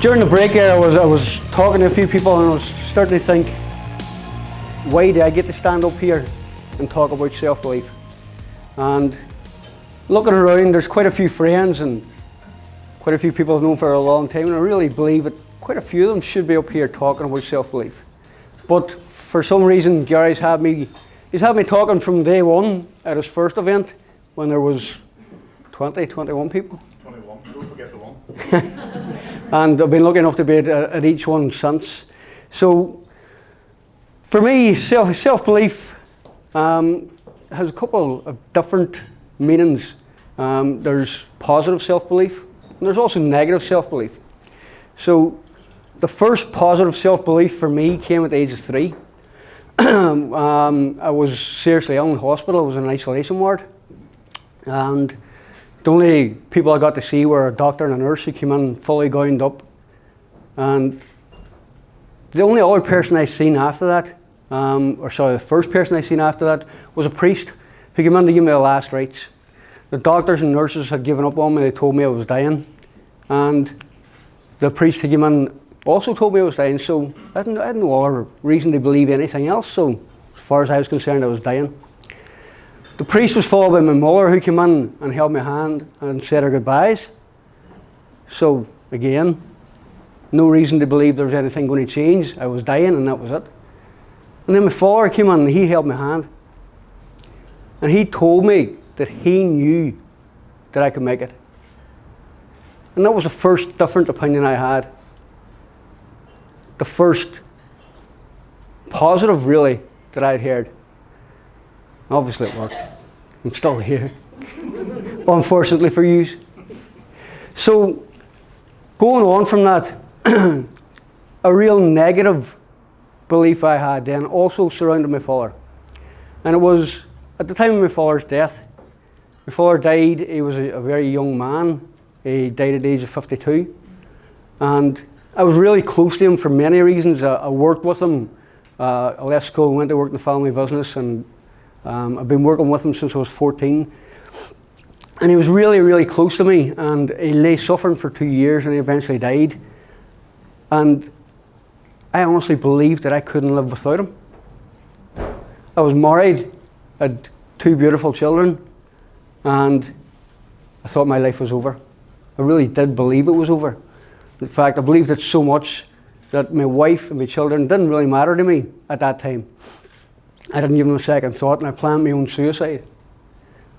During the break there, I was talking to a few people and I was starting to think, why do I get to stand up here and talk about self-belief? And looking around, there's quite a few friends and quite a few people I've known for a long time, and I really believe that quite a few of them should be up here talking about self-belief. But for some reason, Gary's had me talking from day one at his first event when there was 21 people. 21, don't forget the one. And I've been lucky enough to be at each one since. So for me, self-belief has a couple of different meanings. There's positive self-belief and there's also negative self-belief. So the first positive self-belief for me came at the age of 3. I was seriously ill in hospital. I was in an isolation ward, and the only people I got to see were a doctor and a nurse who came in fully gowned up. And the only other person I seen after that, the first person I seen after that was a priest who came in to give me the last rites. The doctors and nurses had given up on me. They told me I was dying, and the priest who came in also told me I was dying. So I had no other reason to believe anything else. So as far as I was concerned, I was dying. The priest was followed by my mother, who came in and held my hand and said her goodbyes. So again, no reason to believe there was anything going to change. I was dying and that was it. And then my father came in and he held my hand. And he told me that he knew that I could make it. And that was the first different opinion I had. The first positive, really, that I'd heard. Obviously it worked. I'm still here, unfortunately for you. So, going on from that, a real negative belief I had then also surrounded my father. And it was at the time of my father's death. My father died, he was a very young man. He died at the age of 52. And I was really close to him for many reasons. I worked with him. I left school and went to work in the family business, and I've been working with him since I was 14. And he was really, really close to me, and he lay suffering for 2 years and he eventually died. And I honestly believed that I couldn't live without him. I was married, had 2 beautiful children, and I thought my life was over. I really did believe it was over. In fact, I believed it so much that my wife and my children didn't really matter to me at that time. I didn't give them a second thought, and I planned my own suicide.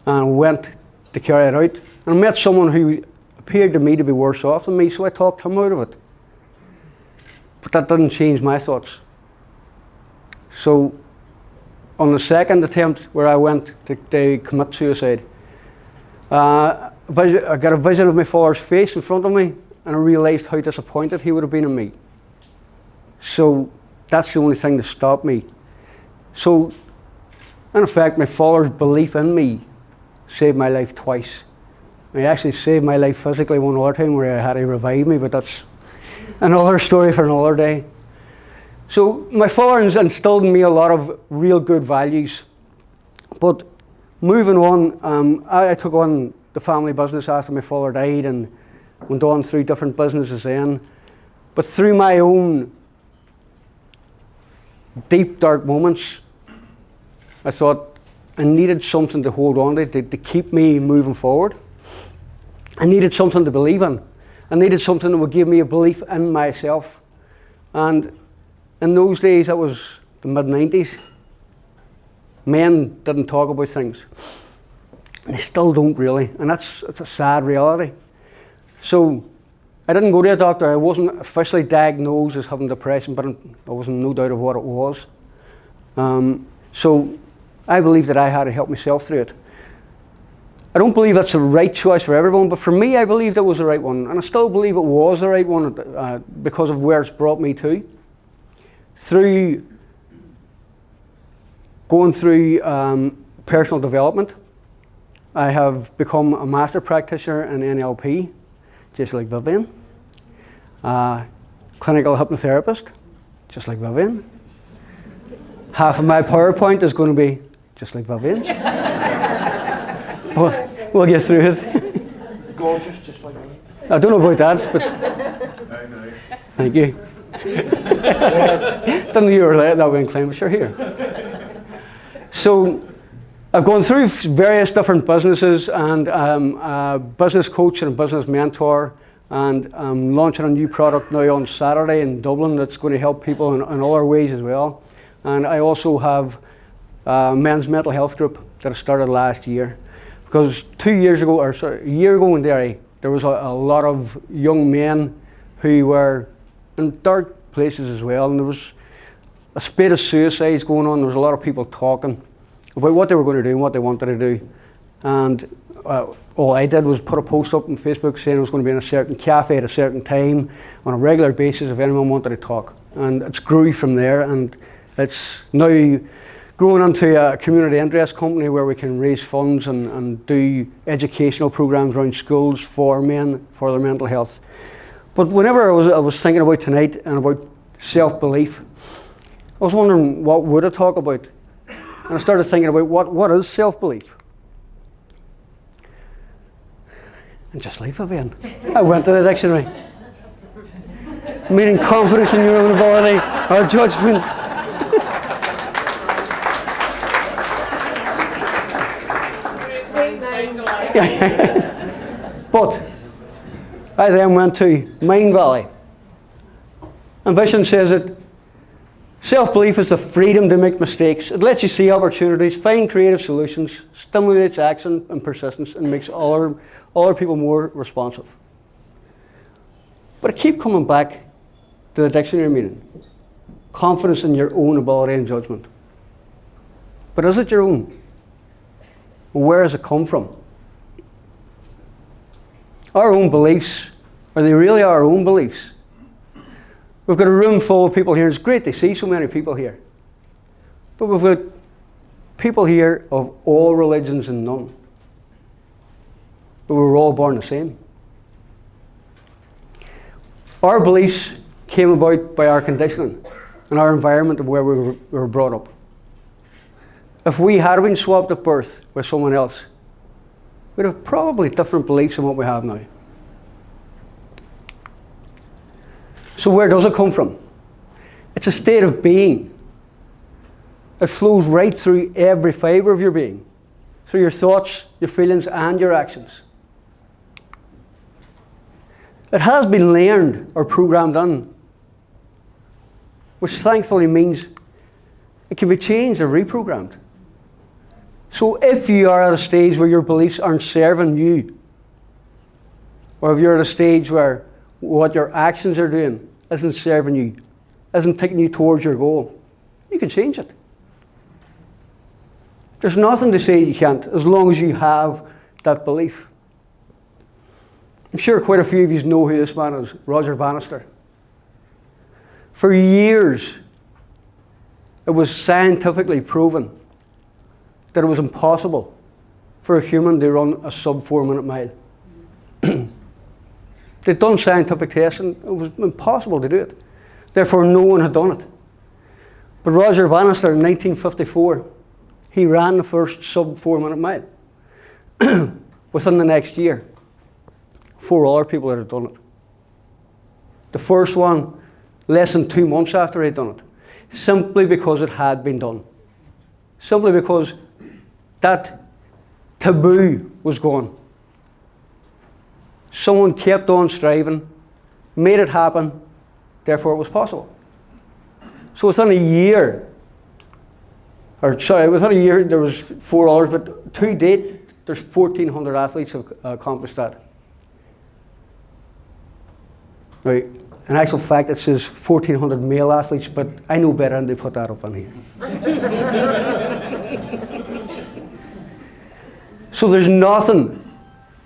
And I went to carry it out. And I met someone who appeared to me to be worse off than me, so I talked him out of it. But that didn't change my thoughts. So, on the second attempt where I went to commit suicide, I got a vision of my father's face in front of me, and I realised how disappointed he would have been in me. So that's the only thing that stopped me. So, in effect, my father's belief in me saved my life twice. He actually saved my life physically one other time where I had to revive me, but that's another story for another day. So my father instilled in me a lot of real good values. But moving on, I took on the family business after my father died and went on through different businesses then. But through my own deep, dark moments, I thought I needed something to hold on to keep me moving forward. I needed something to believe in. I needed something that would give me a belief in myself. And in those days, that was the mid-90s, men didn't talk about things. They still don't really, and it's a sad reality. So I didn't go to a doctor. I wasn't officially diagnosed as having depression, but I was in no doubt of what it was. So I believe that I had to help myself through it. I don't believe that's the right choice for everyone, but for me, I believed it was the right one. And I still believe it was the right one because of where it's brought me to. Through going through personal development, I have become a master practitioner in NLP, just like Vivian. Clinical hypnotherapist, just like Vivian. Half of my PowerPoint is going to be just like Vivian's. But we'll get through it. Gorgeous, just like me. I don't know about that, but time now. Thank you. Didn't know you were that way inclined, but you're here. So I've gone through various different businesses, and a business coach and a business mentor, and I'm launching a new product now on Saturday in Dublin that's going to help people in other ways as well. And I also have a men's mental health group that I started last year. Because a year ago in Derry, there was a lot of young men who were in dark places as well, and there was a spate of suicides going on. There was a lot of people talking about what they were going to do and what they wanted to do. And all I did was put a post up on Facebook saying I was going to be in a certain cafe at a certain time on a regular basis if anyone wanted to talk. And it's grew from there, and it's now growing into a community interest company where we can raise funds and do educational programs around schools for men, for their mental health. But whenever I was thinking about tonight and about self-belief, I was wondering what would I talk about? And I started thinking about what is self-belief? And just leave it then. I went to the dictionary. Meaning confidence in your own ability or judgment. But I then went to Mind Valley. And Vision says that self-belief is the freedom to make mistakes. It lets you see opportunities, find creative solutions, stimulates action and persistence, and makes other people more responsive. But I keep coming back to the dictionary meaning. Confidence in your own ability and judgment. But is it your own? Where does it come from? Our own beliefs, are they really our own beliefs? We've got a room full of people here. It's great to see so many people here. But we've got people here of all religions and none. But we were all born the same. Our beliefs came about by our conditioning and our environment of where we were brought up. If we had been swapped at birth with someone else, we'd have probably different beliefs than what we have now. So where does it come from? It's a state of being. It flows right through every fibre of your being, through your thoughts, your feelings, and your actions. It has been learned or programmed in, which thankfully means it can be changed or reprogrammed. So if you are at a stage where your beliefs aren't serving you, or if you're at a stage where what your actions are doing isn't serving you, isn't taking you towards your goal, you can change it. There's nothing to say you can't, as long as you have that belief. I'm sure quite a few of you know who this man is, Roger Bannister. For years, it was scientifically proven that it was impossible for a human to run a sub 4-minute mile. They'd done scientific tests and it was impossible to do it. Therefore, no one had done it. But Roger Bannister in 1954, he ran the first sub 4-minute mile. Within the next year, 4 other people had done it. The first one, less than 2 months after he'd done it, simply because it had been done. Simply because that taboo was gone. Someone kept on striving, made it happen, therefore it was possible. So within a year, within a year there was 4 others, but to date, there's 1,400 athletes who have accomplished that. Now, in actual fact, it says 1,400 male athletes, but I know better than to put that up on here. So there's nothing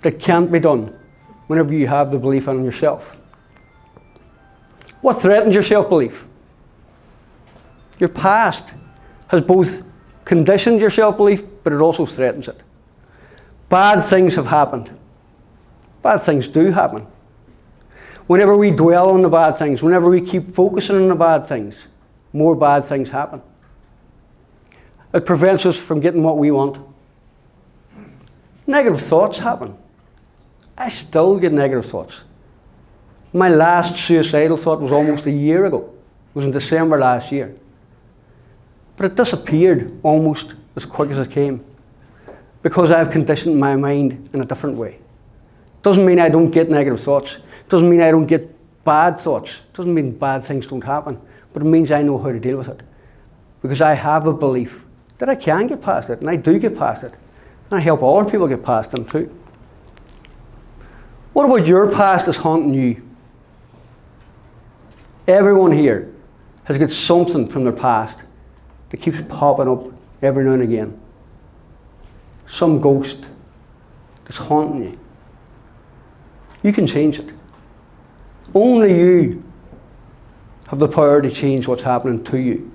that can't be done whenever you have the belief in yourself. What threatens your self-belief? Your past has both conditioned your self-belief, but it also threatens it. Bad things have happened. Bad things do happen. Whenever we dwell on the bad things, whenever we keep focusing on the bad things, more bad things happen. It prevents us from getting what we want. Negative thoughts happen. I still get negative thoughts. My last suicidal thought was almost a year ago. It was in December last year. But it disappeared almost as quick as it came, because I've conditioned my mind in a different way. Doesn't mean I don't get negative thoughts. Doesn't mean I don't get bad thoughts. Doesn't mean bad things don't happen. But it means I know how to deal with it. Because I have a belief that I can get past it, and I do get past it. And I help other people get past them too. What about your past is haunting you? Everyone here has got something from their past that keeps popping up every now and again. Some ghost that's haunting you. You can change it. Only you have the power to change what's happening to you.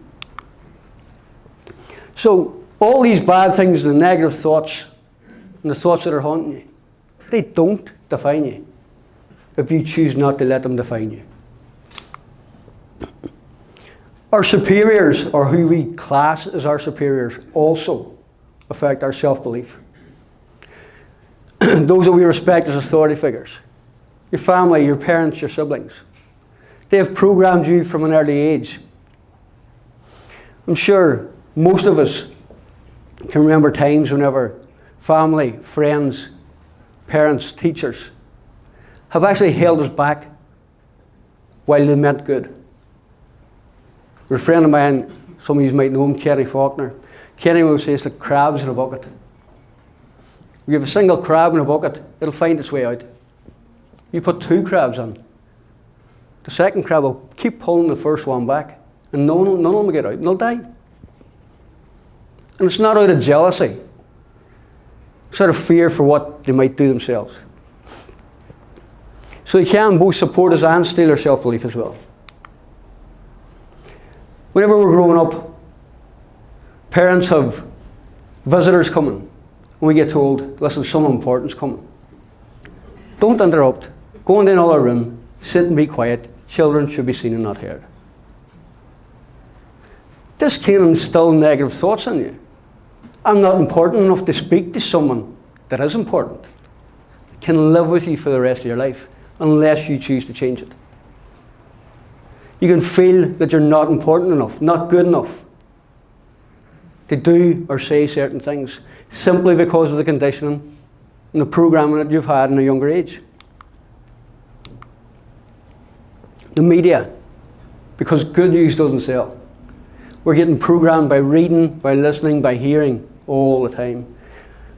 So, all these bad things and the negative thoughts and the thoughts that are haunting you, they don't define you if you choose not to let them define you. Our superiors, or who we class as our superiors, also affect our self-belief. Those that we respect as authority figures, your family, your parents, your siblings, they have programmed you from an early age. I'm sure most of us can remember times whenever family, friends, parents, teachers have actually held us back while they meant good. There's a friend of mine, some of you might know him, Kenny Faulkner. Kenny will say it's like crabs in a bucket. If you have a single crab in a bucket, it'll find its way out. You put 2 crabs in, the second crab will keep pulling the first one back, and none of them will get out, and they'll die. And it's not out of jealousy. It's out of fear for what they might do themselves. So they can both support us and steal our self-belief as well. Whenever we're growing up, parents have visitors coming, and we get told, listen, someone important's coming. Don't interrupt. Go into another room, sit and be quiet. Children should be seen and not heard. This can instill negative thoughts in you. I'm not important enough to speak to someone that is important. It can live with you for the rest of your life unless you choose to change it. You can feel that you're not important enough, not good enough to do or say certain things simply because of the conditioning and the programming that you've had in a younger age. The media, because good news doesn't sell. We're getting programmed by reading, by listening, by hearing all the time.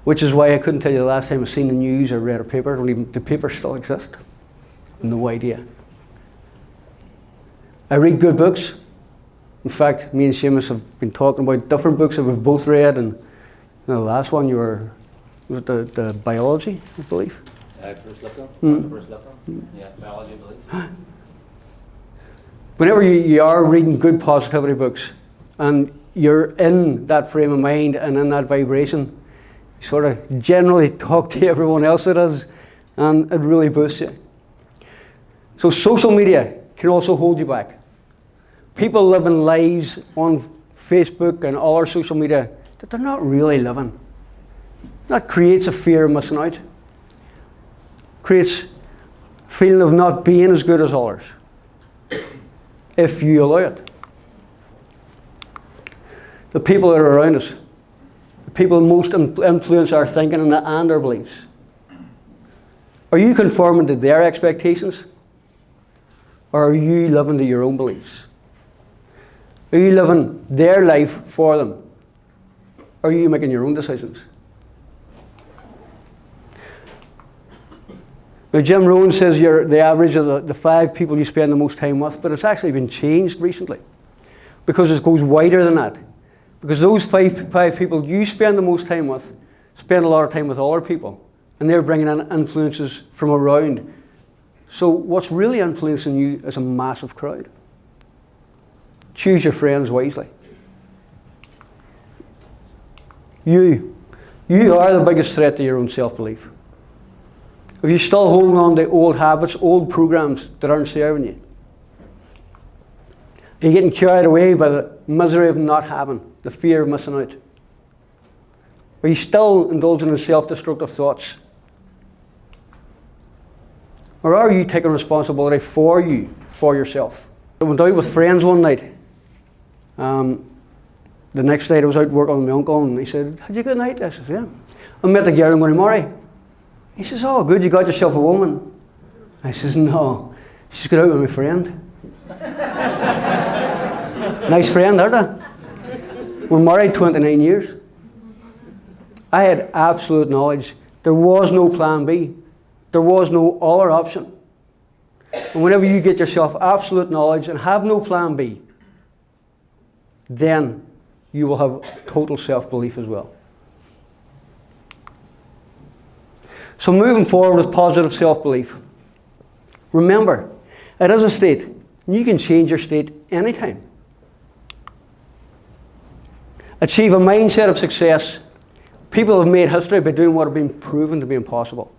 Which is why I couldn't tell you the last time I've seen the news or read a paper. I don't even, do papers still exist? No idea. I read good books. In fact, me and Seamus have been talking about different books that we've both read, and the last one was it the biology, I believe? First look on? First look on? Yeah, biology, I believe. Whenever you are reading good positivity books, and you're in that frame of mind and in that vibration, you sort of generally talk to everyone else that is, and it really boosts you. So social media can also hold you back. People living lives on Facebook and other social media that they're not really living. That creates a fear of missing out. Creates a feeling of not being as good as others, if you allow it. The people that are around us, the people most influence our thinking and our beliefs. Are you conforming to their expectations? Or are you living to your own beliefs? Are you living their life for them? Or are you making your own decisions? Now, Jim Rohn says you're the average of the 5 people you spend the most time with, but it's actually been changed recently because it goes wider than that. Because those five people you spend the most time with spend a lot of time with other people, and they're bringing in influences from around. So what's really influencing you is a massive crowd. Choose your friends wisely. You are the biggest threat to your own self-belief. If you're still holding on to old habits, old programs that aren't serving you, you're getting carried away by the misery of not having, the fear of missing out. Are you still indulging in self-destructive thoughts? Or are you taking responsibility for you, for yourself? I went out with friends one night. The next night I was out working with my uncle and he said, "Had you a good night?" I said, "Yeah." I met the girl I'm going to marry. He says, "Oh, good, you got yourself a woman." I says, "No, she's got out with my friend." Nice friend, aren't I? We're married 29 years. I had absolute knowledge. There was no plan B. There was no other option. And whenever you get yourself absolute knowledge and have no plan B, then you will have total self-belief as well. So moving forward with positive self-belief, remember, it is a state, and you can change your state anytime. Achieve a mindset of success. People have made history by doing what have been proven to be impossible.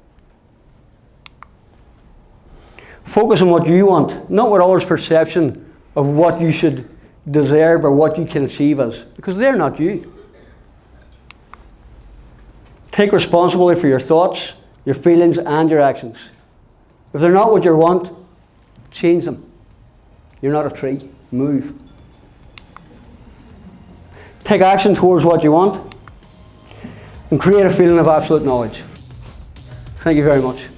Focus on what you want, not what others' perception of what you should deserve or what you can achieve is, because they're not you. Take responsibility for your thoughts, your feelings, and your actions. If they're not what you want, change them. You're not a tree. Move. Take action towards what you want and create a feeling of absolute knowledge. Thank you very much.